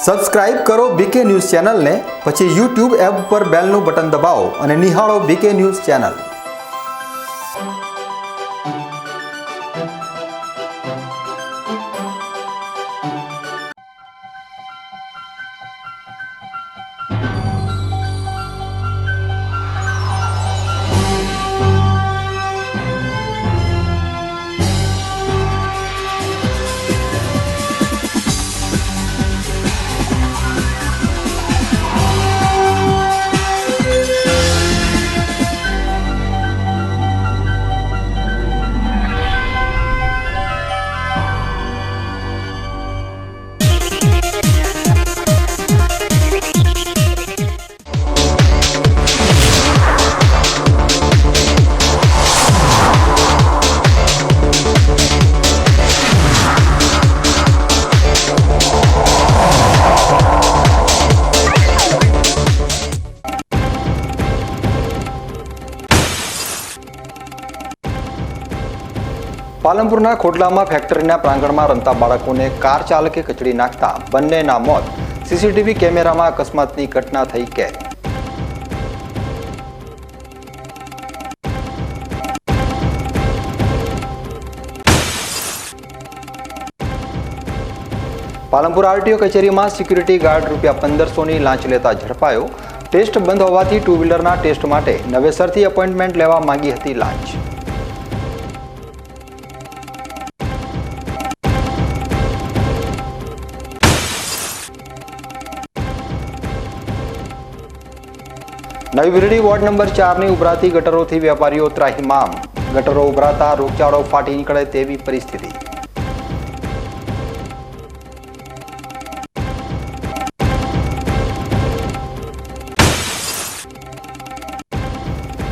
Subscribe કરો બીકે news ચેનલને, પછી YouTube એપ પર બેલનું બટન દબાવો અને નિહાળો બીકે ન્યૂઝ ચેનલ। પાલનપુરના ખોડલામાં ફેક્ટરીના પ્રાંગણમાં રમતા બાળકોને કાર ચાલકે કચડી નાખતા બંનેના મોત। સીસીટીવી કેમેરામાં અકસ્માતની ઘટના થઈ કેદ। પાલનપુર આરટીઓ કચેરીમાં સિક્યુરિટી ગાર્ડ ₹1500ની લાંચ લેતા ઝડપાયો। ટેસ્ટ બંધ હોવાથી ટુ વ્હીલરના ટેસ્ટ માટે નવેસરથી એપોઇન્ટમેન્ટ લેવા માંગી હતી લાંચ। નવી વિરડી વોર્ડ નંબર 4ની ઉભરાતી ગટરોથી વેપારીઓ ત્રાહિમામ। ગટરો ઉભરાતા રોગચાળો ફાટી નીકળે તેવી પરિસ્થિતિ।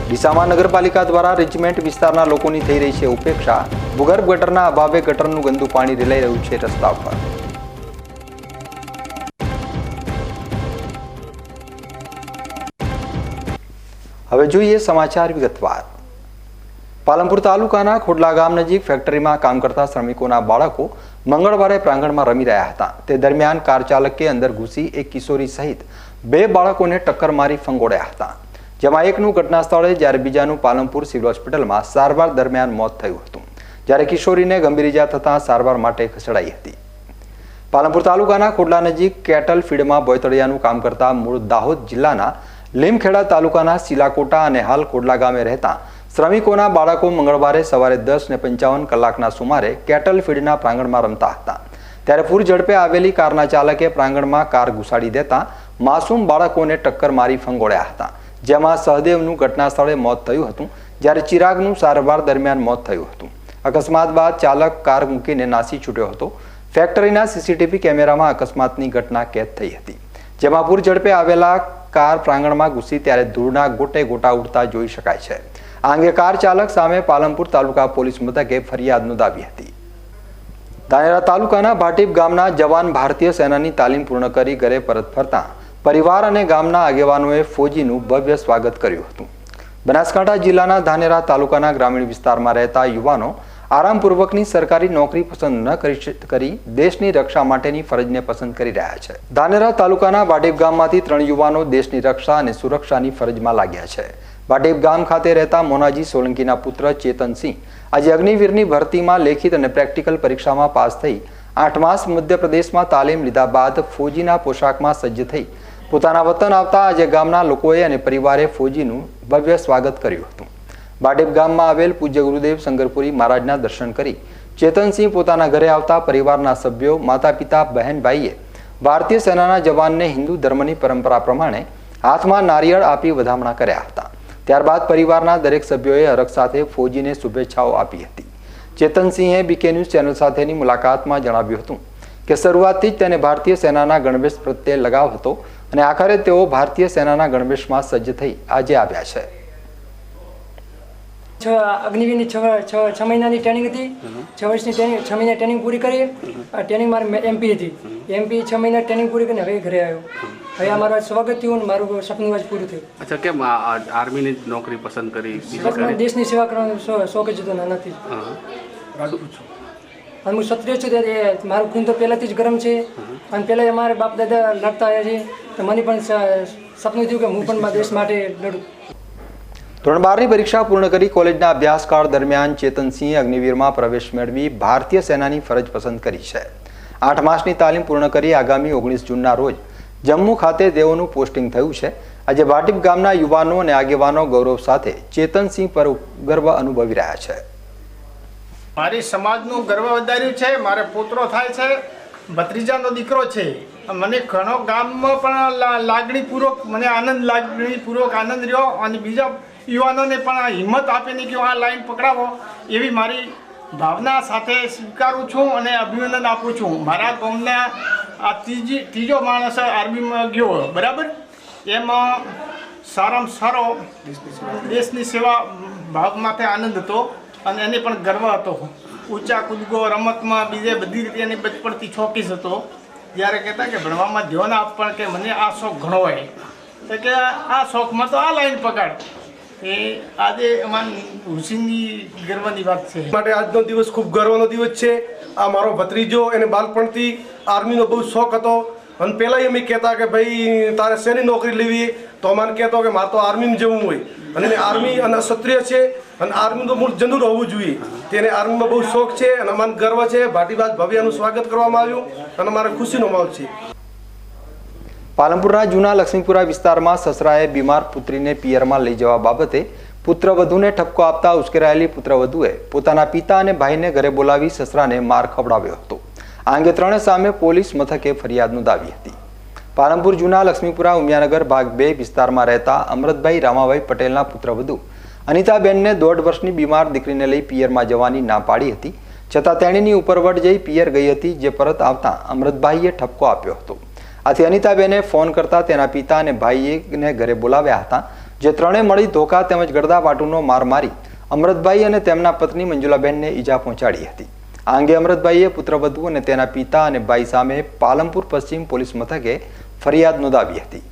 ડીસામાં નગરપાલિકા દ્વારા રેજિમેન્ટ વિસ્તારના લોકોની થઈ રહી છે ઉપેક્ષા। ભૂગર્ભ ગટરના અભાવે ગટરનું ગંદુ પાણી રેલાઈ રહ્યું છે રસ્તા પર। હવે જોઈએ સમાચાર વિગતવાર। પાલનપુર તાલુકાના ખોડલા ગામ નજીક ફેક્ટરીમાં કામ કરતા શ્રમિકોના બાળકો મંગળવારે પ્રાંગણમાં રમી રહ્યા હતા। તે દરમિયાન કાર ચાલકે અંદર ઘૂસી એક કિશોરી સહિત 2 બાળકોને ટક્કર મારી ફંગોળ્યા હતા, જેમાં એકનું ઘટના સ્થળે જ્યારે બીજાનું પાલનપુર સિવિલ હોસ્પિટલમાં સારવાર દરમિયાન મોત થયું હતું, જ્યારે કિશોરીને ગંભીર ઇજા થતાં સારવાર માટે ખસેડાઈ હતી। પાલનપુર તાલુકાના ખોડલા નજીક કેટલ ફીડમાં બોયતળિયાનું કામ કરતા મૂળ દાહોદ જિલ્લાના લીમખેડા તાલુકાના સિલાકોટા અને હાલ ખોડલા ગામે રહેતા શ્રમિકોના બાળકો મંગળવારે સવારે 10:55 કલાકના સુમારે કેટલ ફીડના પ્રાંગણમાં રમતા હતા, ત્યારે પૂર ઝડપે આવેલી કારના ચાલકે પ્રાંગણમાં કાર ઘુસાડી દેતા માસૂમ બાળકોને ટક્કર મારી ફંગોળ્યા હતા, જેમાં સહદેવનું ઘટના સ્થળે મોત થયું હતું, જ્યારે ચિરાગનું સારવાર દરમિયાન મોત થયું હતું। અકસ્માત બાદ ચાલક કાર મૂકીને નાસી છૂટ્યો હતો। ફેક્ટરીના સીસીટીવી કેમેરામાં અકસ્માતની ઘટના કેદ થઈ હતી, જેમાં પૂર ઝડપે આવેલા કાર પ્રાંગણમાં ઘૂસી ત્યારે ધૂળના ગોટે ગોટા ઉડતા જોઈ શકાય છે। આ અંગે કાર ચાલક સામે પાલનપુર તાલુકા પોલીસ મથકે ફરિયાદ નોંધાવી હતી। ધાનેરા તાલુકાના ભાટીપ ગામના જવાન ભારતીય સેનાની તાલીમ પૂર્ણ કરી ઘરે પરત ફરતા પરિવાર અને ગામના આગેવાનોએ ફોજીનું ભવ્ય સ્વાગત કર્યું હતું। બનાસકાંઠા જિલ્લાના ધાનેરા તાલુકાના ગ્રામીણ વિસ્તારમાં રહેતા યુવાનો આરામપૂર્વકની સરકારી નોકરી પસંદ ન કરી દેશની રક્ષા માટેની ફરજને પસંદ કરી રહ્યા છે। ધાનેરા તાલુકાના ભાટીપ ગામમાંથી 3 યુવાનો દેશની રક્ષા અને સુરક્ષાની ફરજમાં લાગ્યા છે। ભાટીપ ગામ ખાતે રહેતા મોનાજી સોલંકીના પુત્ર ચેતનસિંહ આજે અગ્નિવીરની ભરતીમાં લેખિત અને પ્રેક્ટિકલ પરીક્ષામાં પાસ થઈ 8 માસ મધ્યપ્રદેશમાં તાલીમ લીધા બાદ ફોજીના પોશાકમાં સજ્જ થઈ પોતાના વતન આવતા આજે ગામના લોકોએ અને પરિવારે ફોજીનું ભવ્ય સ્વાગત કર્યું હતું। ભાટીપ ગામમાં આવેલ પૂજ્ય ગુરુદેવ શંકરપુરી મહારાજના દર્શન કરી ચેતનસિંહ પોતાના ઘરે આવતા પરિવારના સભ્યો, માતા પિતા, બહેન ભાઈએ ભારતીય સેનાના જવાનને હિન્દુ ધર્મની પરંપરા પ્રમાણે હાથમાં નારિયેળ આપી વધામણા કર્યા હતા। ત્યારબાદ પરિવારના દરેક સભ્યોએ હરખ સાથે ફોજીને શુભેચ્છાઓ આપી હતી। ચેતનસિંહે બીકે ન્યૂઝ ચેનલ સાથેની મુલાકાતમાં જણાવ્યું હતું કે શરૂઆતથી જ તેને ભારતીય સેનાના ગણવેશ પ્રત્યે લગાવ હતો અને આખરે તેઓ ભારતીય સેનાના ગણવેશમાં સજ્જ થઈ આજે આવ્યા છે। અગ્નિવીરની 6 મહિનાની ટ્રેનિંગ હતી। 6 વર્ષની ટ્રેનિંગ, 6 મહિના ટ્રેનિંગ પૂરી કરી। ટ્રેનિંગ મારી એમપી હતી। એમપી 6 મહિના ટ્રેનિંગ પૂરી કરીને હવે ઘરે આવ્યો। હવે અમારું સ્વાગત થયું અને મારું સપનું આજ પૂરું થયું। અચ્છા, કેમ આર્મીની નોકરી પસંદ કરી? દેશની સેવા કરવાનો શોખ જ હતો નાનાથી। અને હું ક્ષત્રિય છું ત્યારે મારું ખૂન તો પહેલાંથી જ ગરમ છે અને પહેલાં અમારે બાપ દાદા લડતા આવ્યા છે તો મને પણ સપનું થયું કે હું પણ મારા દેશ માટે લડું. ધોરણ 12ની પરીક્ષા પૂર્ણ કરી કોલેજના અભ્યાસકાળ દરમિયાન ચેતનસિંહ અગ્નિવીરમાં પ્રવેશ મેળવી ભારતીય સેનાની ફરજ પસંદ કરી છે. 8 માસની તાલીમ પૂર્ણ કરી આગામી 19 જૂનના રોજ જમ્મુ ખાતે તેઓનું પોસ્ટિંગ થયું છે. આજે ભાટીપ ગામના યુવાનો અને આગેવાનો ગૌરવ સાથે ચેતનસિંહ પર ગર્વ અનુભવી રહ્યા છે. મારી સમાજનું ગર્વ વધાર્યું છે. મારે પુત્રો થાય છે, ભત્રીજાનો દીકરો છે. મને ઘણો ગામમાં પણ લાગણીપૂર્વક આનંદ રહ્યો અને બીજા યુવાનોને પણ હિંમત આપીને કે આ લાઈન પકડાવો એવી મારી ભાવના સાથે સ્વીકારું છું અને અભિનંદન આપું છું. મારા ગામના આ ત્રીજો માણસ આર્મીમાં ગયો બરાબર, એમાં સારામાં સારો દેશની સેવા ભાવ માટે આનંદ હતો અને એને પણ ગર્વ હતો. ઊંચા કૂદકો રમતમાં બીજે બધી રીતે એની બચપણથી ચોકીસ હતો. જ્યારે કહેતા કે ભણવામાં ધ્યાન આપ પણ કે મને આ શોખ ઘણો હોય તો કે આ શોખમાં તો આ લાઈન પકડ. એ આજે અમારી ખુશીની ગર્વની વાત છે. માટે આજનો દિવસ ખૂબ ગર્વનો દિવસ છે. આ મારો ભત્રીજો એને બાળપણથી આર્મીનો બહુ શોખ હતો અને પહેલાં અમે કહેતા કે ભાઈ તારે શેની નોકરી લેવી તો અમને કહેતો કે મારે તો આર્મીમાં જવું હોય અને આર્મી અને ક્ષત્રિય છે અને આર્મીનું તો મૂળ જનૂર હોવું જોઈએ. તેને આર્મીમાં બહુ શોખ છે અને અમને ગર્વ છે. ભાટીબાદ ભવ્યનું સ્વાગત કરવામાં આવ્યું અને મારે ખુશીનો માહોલ છે. પાલનપુરના જૂના લક્ષ્મીપુરા વિસ્તારમાં સસરાએ બીમાર પુત્રીને પિયરમાં લઈ જવા બાબતે પુત્રવધૂને ઠપકો આપતા ઉશ્કેરાયેલી પુત્રવધૂએ પોતાના પિતા અને ભાઈને ઘરે બોલાવી સસરાને માર ખવડાવ્યો હતો. આ અંગે ત્રણે સામે પોલીસ મથકે ફરિયાદ નોંધાવી હતી. પાલનપુર જૂના લક્ષ્મીપુરા ઉમિયાનગર ભાગ 2 વિસ્તારમાં રહેતા અમૃતભાઈ રામાભાઈ પટેલના પુત્રવધૂ અનિતાબેનને 1.5 વર્ષની બીમાર દીકરીને લઈ પિયરમાં જવાની ના પાડી હતી. છતાં તેણીની ઉપરવટ જઈ પિયર ગઈ હતી, જે પરત આવતા અમૃતભાઈએ ઠપકો આપ્યો હતો. આથી અનિતાબેને ફોન કરતા તેના પિતા અને ભાઈને ઘરે બોલાવ્યા હતા, જે ત્રણે મળી ધોકા તેમજ ગળદાપાટુનો માર મારી અમૃતભાઈ અને તેમના પત્ની મંજુલાબેનને ઈજા પહોંચાડી હતી. આ અંગે અમૃતભાઈએ પુત્રવધુ અને તેના પિતા અને ભાઈ સામે પાલનપુર પશ્ચિમ પોલીસ મથકે ફરિયાદ નોંધાવી હતી.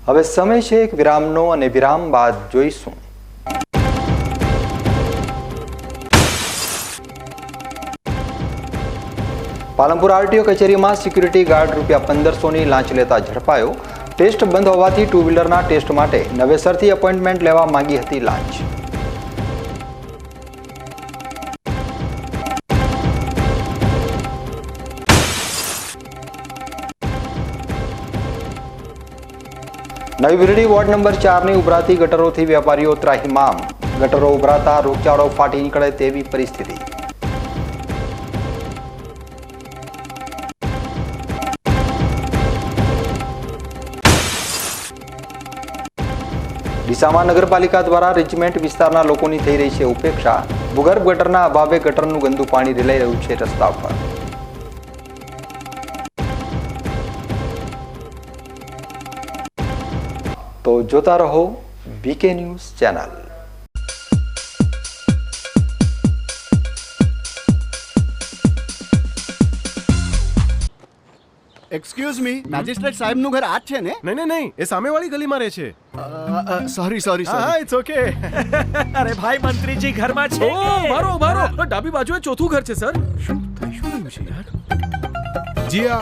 હવે સમય છે એક વિરામનો અને વિરામ બાદ જોઈશું પાલનપુર આરટીઓ કચેરીમાં સિક્યુરિટી ગાર્ડ ₹1500ની લાંચ લેતા ઝડપાયો. ટેસ્ટ બંધ હોવાથી 2 વ્હીલરના ટેસ્ટ માટે નવેસરથી એપોઇન્ટમેન્ટ લેવા માંગી હતી લાંચ. નવી બિરડી વોર્ડ નંબર 4ની ઉભરાતી ગટરોથી વેપારીઓ ત્રાહિમામ. ગટરો ઉભરાતા રોગચાળો ફાટી નીકળે તેવી પરિસ્થિતિ. ડીસામાં નગરપાલિકા દ્વારા રેજિમેન્ટ વિસ્તારના લોકોની થઈ રહી છે ઉપેક્ષા. ભૂગર્ભ ગટરના અભાવે ગટરનું ગંદુ પાણી રેલાઈ રહ્યું છે રસ્તા પર. તો જોતા રહો BK news channel. Excuse me, magistrate સાહેબનું ઘર આ જ છે ને? નહીં, એ સામેવાળી ગલીમાં રહે છે. સોરી હા, ઇટ્સ ઓકે. અરે ભાઈ, મંત્રીજી ઘરમાં છે. ઓ મારો ડાબી બાજુએ ચોથું ઘર છે સર. શું થયું છે યાર? જી હા,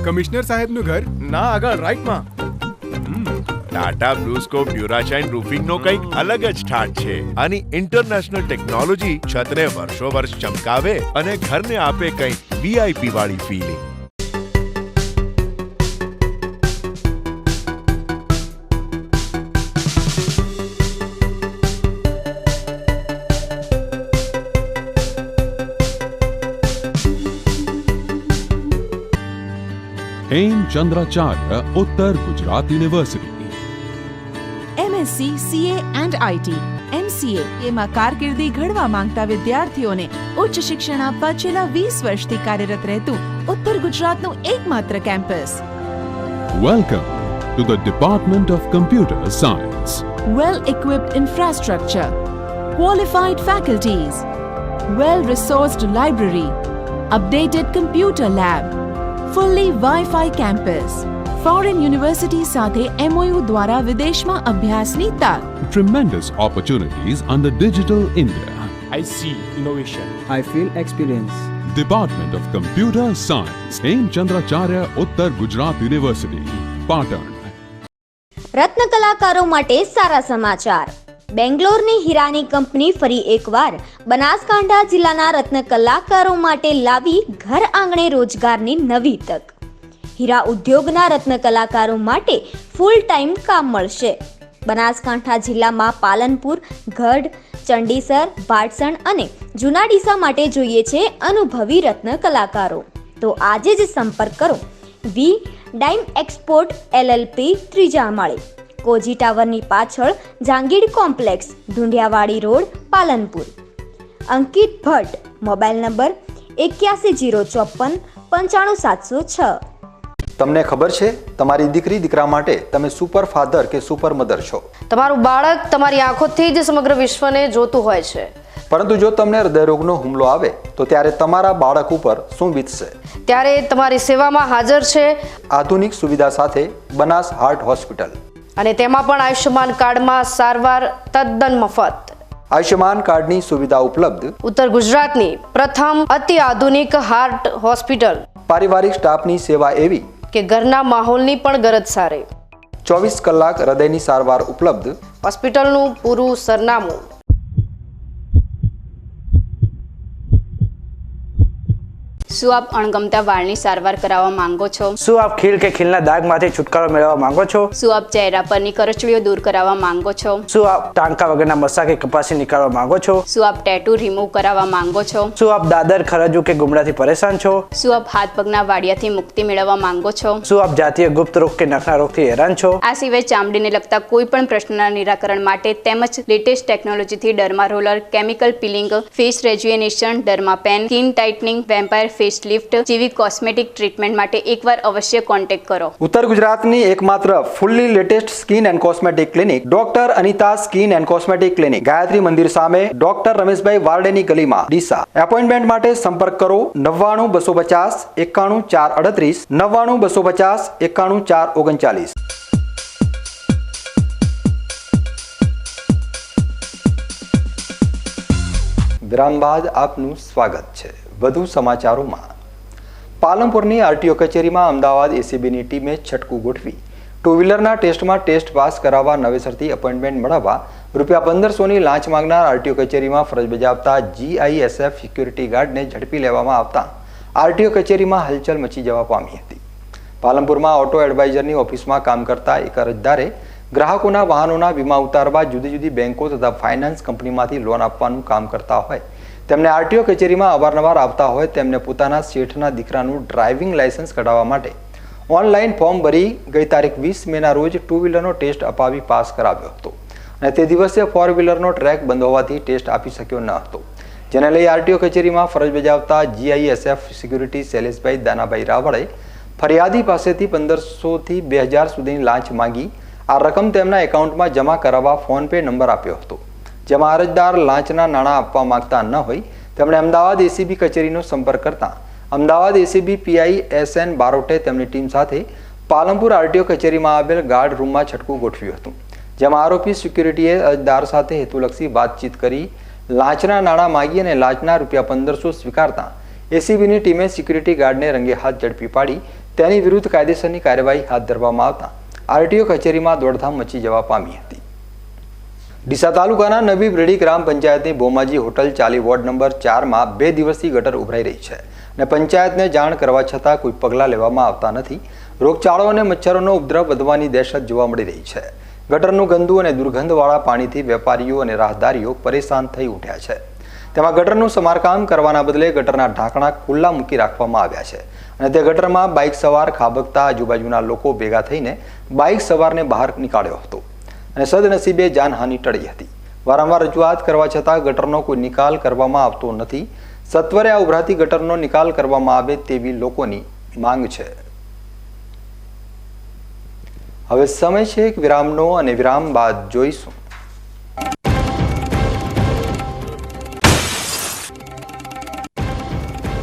કમિશનર સાહેબનું ઘર ના આગળ રાઈટમાં. ટાટા બ્લુસ્કોપ ડ્યુરાશાઇન રૂફિંગનો કંઈક અલગ જ ઠાટ છે. આની ઇન્ટરનેશનલ ટેકનોલોજી છતને વર્ષો વર્ષ ચમકાવે અને ઘરને આપે કંઈક વીઆઈપી વાળી ફીલિંગ. હેમચંદ્રાચાર્ય ઉત્તર Gujarat university. MSc CA and IT MCA એમાં કારકિર્દી ઘડવા માંગતા વિદ્યાર્થીઓને ઉચ્ચ શિક્ષણ આપવા છેલ્લા 20 વર્ષથી કાર્યરત રહેતું ઉત્તર ગુજરાતનું એકમાત્ર campus. Welcome to the department of computer science. Well equipped infrastructure, qualified faculties, well resourced library, updated computer lab, fully Wi-Fi campus. Foreign university સાથે MOU દ્વારા વિદેશમાં અભ્યાસની તક. Tremendous opportunities under Digital India. I see innovation. I feel experience. Department of Computer Science, Hemchandracharya Uttar Gujarat University, Patan. રત્ન કલાકારો માટે સારા સમાચાર. બેંગ્લોરની હીરાની company ફરી એકવાર બનાસકાંઠા જિલ્લાના રત્ન કલાકારો માટે લાવી ઘર આંગણે રોજગારની નવી તક. હીરા ઉદ્યોગના રત્ન કલાકારો માટે ફૂલ ટાઈમ કામ મળશે. બનાસકાંઠા જિલ્લામાં પાલનપુર, ગઢ, ચંડીસર, ભાટસણ અને જૂના ડીસા માટે જોઈએ છે અનુભવી રત્ન કલાકારો. તો આજે જ સંપર્ક કરો વી ડાઇમ એક્સપોર્ટ LLP, ત્રીજા માળે, કોજી ટાવરની પાછળ, જાંગીડ કોમ્પ્લેક્સ, ઢુંડિયાવાડી રોડ, પાલનપુર. અંકિત ભટ્ટ, મોબાઈલ નંબર 8104 95706. તમને ખબર છે તમારી દીકરી દીકરા માટે તમે સુપર ફાધર કે સુપર મધર છો. તમારું બાળક તમારી આંખોથી જ સમગ્ર વિશ્વને જોતું હોય છે. પરંતુ જો તમને હૃદયરોગનો હુમલો આવે તો ત્યારે તમારા બાળક ઉપર શું વીતશે? ત્યારે તમારી સેવામાં હાજર છે આધુનિક સુવિધા સાથે બનાસ હાર્ટ હોસ્પિટલ, અને તેમાં પણ આયુષ્યમાન કાર્ડમાં સારવાર તદ્દન મફત. આયુષ્યમાન કાર્ડની સુવિધા ઉપલબ્ધ. ઉત્તર ગુજરાતની પ્રથમ અતિ આધુનિક હાર્ટ હોસ્પિટલ. પારિવારિક સ્ટાફની સેવા એવી કે ઘરના માહોલની પણ ગરજ સારે. 24 કલાક હૃદયની સારવાર ઉપલબ્ધ. હોસ્પિટલનું પૂરું સરનામું. શું આપ અણગમતા વાળની સારવાર કરાવવા માંગો છો? શું આપ ખીલ કે ખીલના દાગમાંથી છુટકારો મેળવવા માંગો છો? શું આપ ચહેરા પરની કરચલીઓ દૂર કરાવવા માંગો છો? શું આપ ટાંકા વગરના મસા કે કપાસી નીકાળવા માંગો છો? શું આપ ટેટુ રિમૂવ કરાવવા માંગો છો? શું આપ દાદર, ખરજુ કે ગુમડાથી પરેશાન છો? શું આપ હાથ પગના વાડિયાથી મુક્તિ મેળવવા માંગો છો? શું આપ જાતીય ગુપ્ત રોગ કે નખના રોગથી હેરાન છો? આ સિવાય ચામડીને લગતા કોઈ પણ પ્રશ્નના નિરાકરણ માટે તેમજ લેટેસ્ટ ટેકનોલોજીથી derma roller, chemical peeling, face rejuvenation, derma pen, skin tightening, vampire face lift જેવી કોસ્મેટિક ટ્રીટમેન્ટ માટે એકવાર અવશ્ય કોન્ટેક્ટ કરો. ઉત્તર ગુજરાતની એકમાત્ર fully latest skin and cosmetic clinic doctor Anita skin and cosmetic clinic, Gayatri મંદિર સામે, ડોક્ટર રમેશભાઈ વારડેની ગલીમાં, ડીસા. એપોઇન્ટમેન્ટ માટે સંપર્ક કરો 99 250 91 438, 99 250 91 439. વિરામ બાદ આપનું સ્વાગત છે. વધુ સમાચારોમાં. પાલનપુરની આરટીઓ કચેરીમાં અમદાવાદ એસીબીની ટીમે છટકું ગોઠવી ટુ વ્હીલરના ટેસ્ટમાં ટેસ્ટ પાસ કરાવવા નવેસરથી એપોઇન્ટમેન્ટ મેળવવા ₹1500ની લાંચ માંગનાર આરટીઓ કચેરીમાં ફરજ બજાવતા GISF સિક્યુરિટી ગાર્ડને ઝડપી લેવામાં આવતા આરટીઓ કચેરીમાં હલચલ મચી જવા પામી હતી. પાલનપુરમાં ઓટો એડવાઇઝરની ઓફિસમાં કામ કરતા એક અરજદારે ગ્રાહકોના વાહનોના વીમા ઉતારવા જુદી જુદી બેંકો તથા ફાઇનાન્સ કંપનીમાંથી લોન આપવાનું કામ કરતા હોય તેમને આરટીઓ કચેરીમાં અવારનવાર આવતા હોય તેમને પોતાના શેઠના દીકરાનું ડ્રાઇવિંગ લાયસન્સ કઢાવવા માટે ઓનલાઈન ફોર્મ ભરી ગઈ તારીખ 20 મેના રોજ ટુ વ્હીલરનો ટેસ્ટ અપાવી પાસ કરાવ્યો હતો અને તે દિવસે ફોર વ્હીલરનો ટ્રેક બંધ હોવાથી ટેસ્ટ આપી શક્યો ન હતો, જેને લઈ આરટીઓ કચેરીમાં ફરજ બજાવતા GISF સિક્યુરિટી શૈલેષભાઈ દાનાભાઈ રાવળે ફરિયાદી પાસેથી 1500થી 2000 સુધીની લાંચ માંગી આ રકમ તેમના એકાઉન્ટમાં જમા કરાવવા ફોન પે નંબર આપ્યો હતો. જેમાં અરજદાર લાંચના નાણાં આપવા માંગતા ન હોય તેમણે અમદાવાદ એસીબી કચેરીનો સંપર્ક કરતા અમદાવાદ એસીબી PI SN બારોટે તેમની ટીમ સાથે પાલનપુર આરટીઓ કચેરીમાં આવેલ ગાર્ડ રૂમમાં છટકું ગોઠવ્યું હતું, જેમાં આરોપી સિક્યુરિટીએ અરજદાર સાથે હેતુલક્ષી વાતચીત કરી લાંચના નાણાં માગી અને લાંચના ₹1500 સ્વીકારતા એસીબીની ટીમે સિક્યુરિટી ગાર્ડને રંગે હાથ ઝડપી પાડી તેની વિરુદ્ધ કાયદેસરની કાર્યવાહી હાથ ધરવામાં આવતા આરટીઓ કચેરીમાં દોડધામ મચી જવા પામી હતી. ડીસા તાલુકાના નવી બ્રેડી ગ્રામ પંચાયતની બોમાજી હોટલ ચાલી વોર્ડ નંબર 4માં 2 દિવસથી ગટર ઉભરાઈ રહી છે અને પંચાયતને જાણ કરવા છતાં કોઈ પગલાં લેવામાં આવતા નથી. રોગચાળો અને મચ્છરોનો ઉપદ્રવ વધવાની દહેશત જોવા મળી રહી છે. ગટરનું ગંદુ અને દુર્ગંધવાળા પાણીથી વેપારીઓ અને રાહદારીઓ પરેશાન થઈ ઉઠ્યા છે. તેમાં ગટરનું સમારકામ કરવાના બદલે ગટરના ઢાંકણા ખુલ્લા મૂકી રાખવામાં આવ્યા છે અને તે ગટરમાં બાઇક સવાર ખાબકતા આજુબાજુના લોકો ભેગા થઈને બાઇક સવારને બહાર નીકાળ્યો હતો અને સદનસીબે જાનહાનિ ટળી હતી. વારંવાર રજૂઆત કરવા છતાં ગટરનો કોઈ નિકાલ કરવામાં આવતો નથી. સત્વરે આ ઉભરાતી ગટરનો નિકાલ કરવામાં આવે તેવી લોકોની માંગ છે. હવે સમય છે એક વિરામનો અને વિરામ બાદ જોઈશું.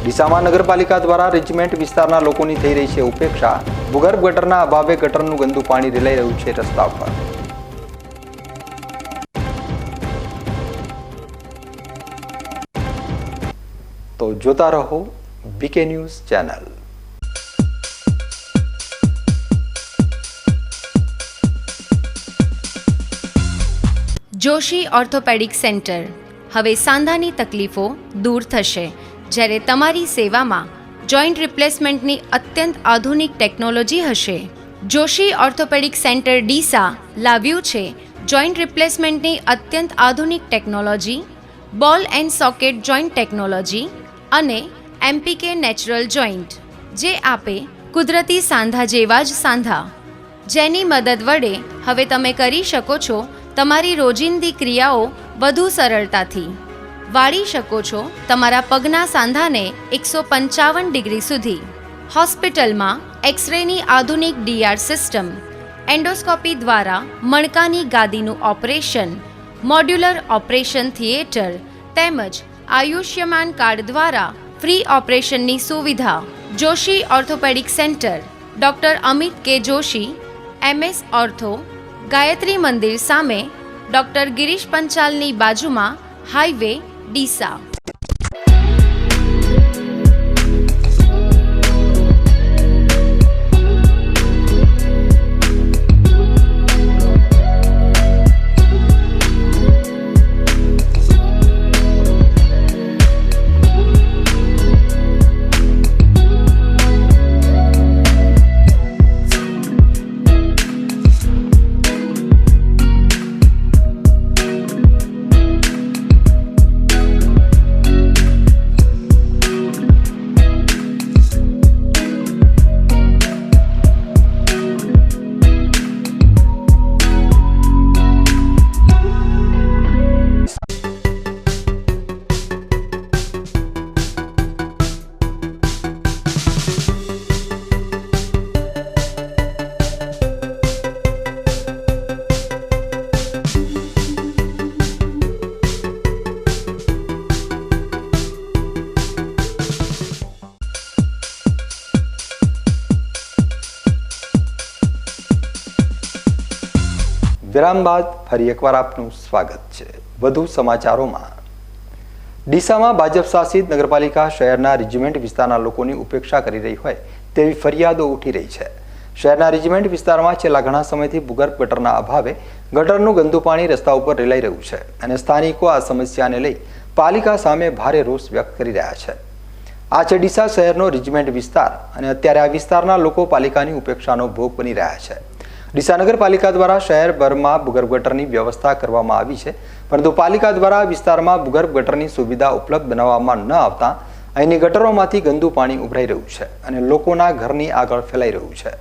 ડીસામાં નગરપાલિકા દ્વારા રિચમેન્ટ વિસ્તારના લોકોની થઈ રહી છે ઉપેક્ષા. ભૂગર્ભ ગટરના અભાવે ગટરનું ગંદુ પાણી રેલાઈ રહ્યું છે રસ્તા ઉપર. તો જોતા રહો BK news channel. Joshi orthopaedic centre. હવે સાંધાની તકલીફો દૂર થશે જ્યારે તમારી સેવામાં જોઈન્ટ રિપ્લેસમેન્ટની અત્યંત આધુનિક ટેકનોલોજી હશે. જોશી ઓર્થોપેડિક સેન્ટર ડીસા લાવ્યું છે જોઈન્ટ રિપ્લેસમેન્ટની અત્યંત આધુનિક ટેકનોલોજી, બોલ એન્ડ સોકેટ જોઈન્ટ ટેકનોલોજી અને એમપીકે નેચરલ જોઈન્ટ, જે આપે કુદરતી સાંધા જેવા જ સાંધા, જેની મદદ વડે હવે તમે કરી શકો છો તમારી રોજિંદી ક્રિયાઓ વધુ સરળતાથી. વાળી શકો છો તમારા પગના સાંધાને 155 ડિગ્રી સુધી. હોસ્પિટલમાં એક્સરેની આધુનિક ડીઆર સિસ્ટમ, એન્ડોસ્કોપી દ્વારા મણકાની ગાદીનું ઓપરેશન, મોડ્યુલર ઓપરેશન થિયેટર તેમજ આયુષ્યમાન કાર્ડ દ્વારા ફ્રી ઓપરેશનની સુવિધા. Joshi orthopaedic centre, doctor Amit કે જોશી, MS ઓર્થો, ગાયત્રી મંદિર સામે, ડૉક્ટર ગિરીશ પંચાલની બાજુમાં, હાઈવે, ડીસા. વિરામ બાદ ફરી એકવાર આપનું સ્વાગત છે. વધુ સમાચારોમાં, ડીસામાં ભાજપ શાસિત નગરપાલિકા શહેરના રેજિમેન્ટ વિસ્તારના લોકોની ઉપેક્ષા કરી રહી હોય તેવી ફરિયાદો ઉઠી રહી છે. શહેરના રેજિમેન્ટ વિસ્તારમાં છેલ્લા ઘણા સમયથી ભૂગર્ભ ગટરના અભાવે ગટરનું ગંદુ પાણી રસ્તા ઉપર રેલાઈ રહ્યું છે અને સ્થાનિકો આ સમસ્યાને લઈ પાલિકા સામે ભારે રોષ વ્યક્ત કરી રહ્યા છે. આ છે ડીસા શહેરનો રેજિમેન્ટ વિસ્તાર અને અત્યારે આ વિસ્તારના લોકો પાલિકાની ઉપેક્ષાનો ભોગ બની રહ્યા છે. ડીસા નગરપાલિકા દ્વારા શહેરભરમાં ભૂગર્ભ ગટરની વ્યવસ્થા કરવામાં આવી છે, પરંતુ પાલિકા દ્વારા વિસ્તારમાં ભૂગર્ભ ગટરની સુવિધા ઉપલબ્ધ બનાવવામાં ન આવતા અહીંની ગટરોમાંથી ગંદુ પાણી ઉભરાઈ રહ્યું છે અને લોકોના ઘરની આગળ ફેલાઈ રહ્યું છે,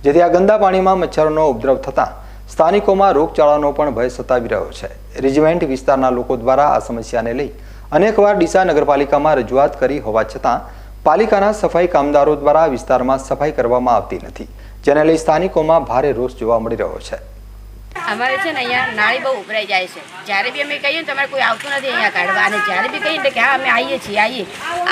જેથી આ ગંદા પાણીમાં મચ્છરોનો ઉપદ્રવ થતાં સ્થાનિકોમાં રોગચાળાનો પણ ભય સતાવી રહ્યો છે. રેજિમેન્ટ વિસ્તારના લોકો દ્વારા આ સમસ્યાને લઈ અનેકવાર ડીસા નગરપાલિકામાં રજૂઆત કરી હોવા છતાં પાલિકાના સફાઈ કામદારો દ્વારા વિસ્તારમાં સફાઈ કરવામાં આવતી નથી, જેને લઈ સ્થાનિકોમાં ભારે રોષ જોવા મળી રહ્યો છે. અમારે છે ને અહીંયા નાળી બહુ ઉભરાઈ જાય છે. જ્યારે બી અમે કહીએ ને તમારે કોઈ આવતું નથી અહીંયા કાઢવા, અને જ્યારે બી કહીએ ને કે હા અમે આવીએ છીએ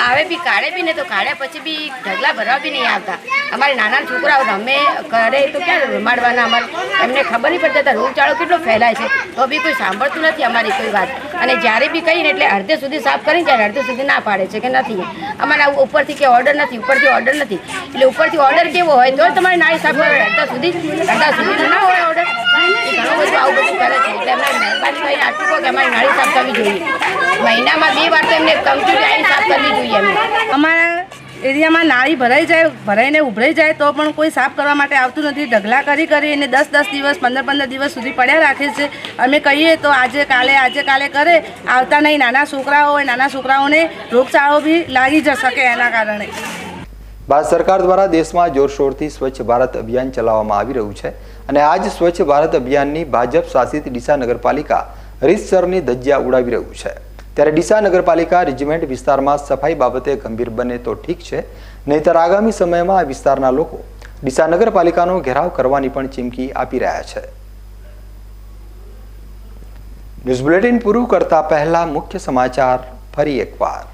આવે બી કાઢે બી ને તો કાઢ્યા પછી બી ઢગલા ભરવા બી નહીં આવતા. અમારે નાના છોકરાઓ રમે કરે તો ક્યાં રમાડવાના, અમારે એમને ખબર નહીં પડતા રોગચાળો કેટલો ફેલાય છે તો બી કોઈ સાંભળતું નથી અમારી કોઈ વાત. અને જ્યારે બી કહીએ ને એટલે અડધે સુધી સાફ કરીને જાય, અડધે સુધી ના પાડે છે કે નથી અમારે ઉપરથી કે ઓર્ડર નથી, ઉપરથી ઓર્ડર નથી. એટલે ઉપરથી ઓર્ડર કેવો હોય તો તમારે નાળી સાફ કરે, અડધા સુધી ના હોય ઓર્ડર. ઘણું બધું આવું બધું કરે છે. એટલે એમને મહેરબાની કરીને આટલું કહો કે અમારી નાળી સાફ કરવી જોઈએ. મહિનામાં 2 વાર તો એમને કમ્પ્લીટ નાળી સાફ કરવી જોઈએ. એમને અમારા એરિયામાં નાળી ભરાઈને ઉભરાઈ જાય તો પણ કોઈ સાફ કરવા માટે આવતું નથી. ઢગલા કરી અને 10 દિવસ 15 દિવસ સુધી પડ્યા રાખે છે. અમે કહીએ તો આજે કાલે કરે, આવતા નહીં. નાના છોકરાઓ હોય, નાના છોકરાઓને રોગચાળો બી લાગી શકે એના કારણે. ભારત સરકાર દ્વારા દેશમાં જોરશોરથી સ્વચ્છ ભારત અભિયાન ચલાવવામાં આવી રહ્યું છે અને આજ સ્વચ્છ ભારત અભિયાનની ભાજપ શાસિત ડીસા નગરપાલિકા રીતસરની ધજ્જા ઉડાવી રહ્યું છે. ત્યારે ડીસા નગરપાલિકા રેજિમેન્ટ વિસ્તારમાં સફાઈ બાબતે ગંભીર બને તો ઠીક છે, નહીંતર આગામી સમયમાં આ વિસ્તારના લોકો ડીસા નગરપાલિકાનો ઘેરાવ કરવાની પણ ચીમકી આપી રહ્યા છે. ન્યૂઝ બુલેટિન પૂરું કરતા પહેલા મુખ્ય સમાચાર ફરી એકવાર.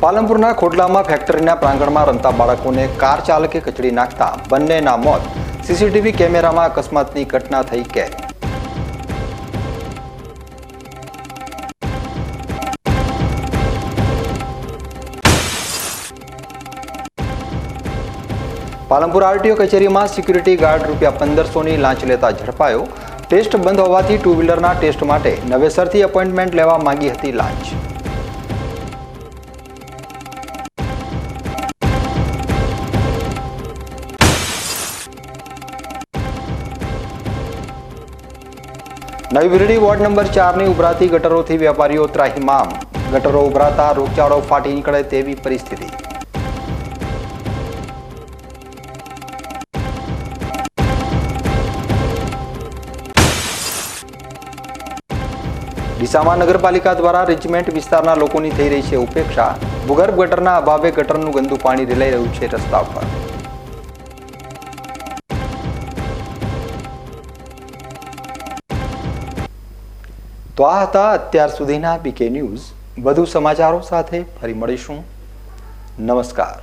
પાલનપુરના ખોડલામાં ફેક્ટરીના પ્રાંગણમાં રમતા બાળકોને કાર ચાલકે કચડી નાખતા બંનેના મોત. સીસીટીવી કેમેરામાં અકસ્માતની ઘટના થઈ કેદ. પાલનપુર આરટીઓ કચેરીમાં સિક્યુરિટી ગાર્ડ ₹1500ની લાંચ લેતા ઝડપાયો. ટેસ્ટ બંધ હોવાથી ટુ વ્હીલરના ટેસ્ટ માટે નવેસરથી એપોઇન્ટમેન્ટ લેવા માંગી હતી લાંચ. નવી વિરડી વોર્ડ નંબર 4ની ઉભરાતી ગટરોથી વેપારીઓ ત્રાહિમામ. ગટરો ઉભરાતા રોગચાળો ફાટી નીકળે તેવી પરિસ્થિતિ. ડીસામાં નગરપાલિકા દ્વારા રિચમેન્ટ વિસ્તારના લોકોની થઈ રહી છે ઉપેક્ષા. ભૂગર્ભ ગટરના અભાવે ગટરનું ગંદુ પાણી રેલાઈ રહ્યું છે રસ્તા પર. તો આ હતા અત્યાર સુધીના બીકે ન્યૂઝ. વધુ સમાચારો સાથે ફરી મળીશું. નમસ્કાર.